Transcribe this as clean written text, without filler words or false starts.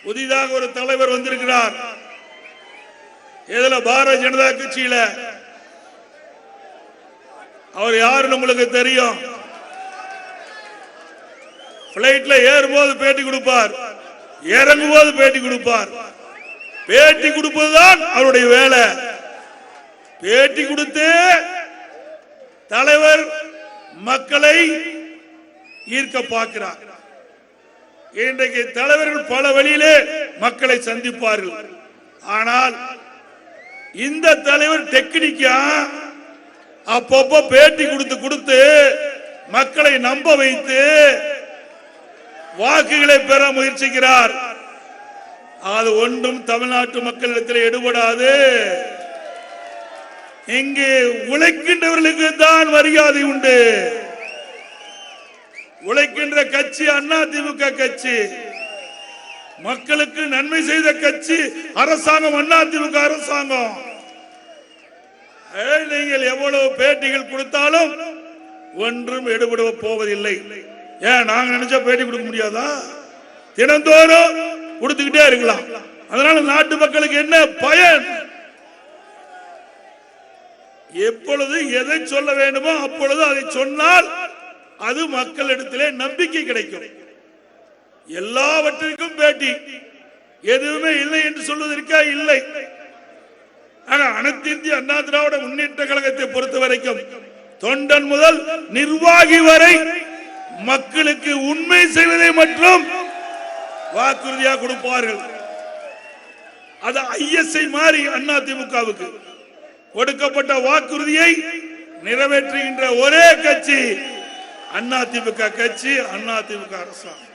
புதிதாக ஒரு தலைவர் வந்திருக்கிறார். இதுல பாரதிய ஜனதா கட்சியில அவர் யாருன்னு உங்களுக்கு தெரியும். பிளைட்ல ஏறும்போது பேட்டி கொடுப்பார், இறங்கும்போது பேட்டி கொடுப்பார். பேட்டி கொடுப்பதுதான் அவருடைய வேலை. பேட்டி கொடுத்து தலைவர் மக்களை ஈர்க்க பார்க்கிறார். இன்றைக்கு தலைவர்கள் பல வழியிலே மக்களை சந்திப்பார்கள். ஆனால் இந்த தலைவர் டெக்னிக்கா அப்பப்போ பேட்டி கொடுத்து மக்களை நம்ப வைத்து வாக்குகளை பெற முயற்சிக்கிறார். அது ஒன்றும் தமிழ்நாட்டு மக்களிடத்தில் எடுபடாது. இங்கு உழைக்கின்றவர்களுக்கு தான் மரியாதை உண்டு. உழைக்கின்ற கட்சி அதிமுக கட்சி, மக்களுக்கு நன்மை செய்த கட்சி அரசாங்கம் அதிமுக அரசாங்கம். நீங்கள் எவ்வளவு பேட்டிகள் கொடுத்தாலும் ஒன்றும் எடுபட போவதில்லை. ஏன் நாங்க நினைச்சா பேட்டி கொடுக்க முடியாதா? தினந்தோறும் கொடுத்துக்கிட்டே இருக்கலாம். அதனால நாட்டு மக்களுக்கு என்ன பயன்? எப்பொழுது எதை சொல்ல வேண்டுமோ அப்பொழுது அதை சொன்னால் அது மக்களிடத்திலே நம்பிக்கை கிடைக்கும். எல்லாவற்றிற்கும் பேட்டி, எதுவுமே இல்லை என்று சொல்வதற்கா இல்லை. அனைத்து இந்திய அண்ணா திராவிட முன்னேற்ற கழகத்தை பொறுத்த வரைக்கும் தொண்டன் முதல் நிர்வாகி வரை மக்களுக்கு உண்மை செய்வதை மற்றும் வாக்குறுதியாக கொடுப்பார்கள். அது ஐஎஸ்ஐ மாறி அதிமுகவுக்கு கொடுக்கப்பட்ட வாக்குறுதியை நிறைவேற்றுகின்ற ஒரே கட்சி அதிமுக கட்சி, அதிமுக அரசாங்கம்.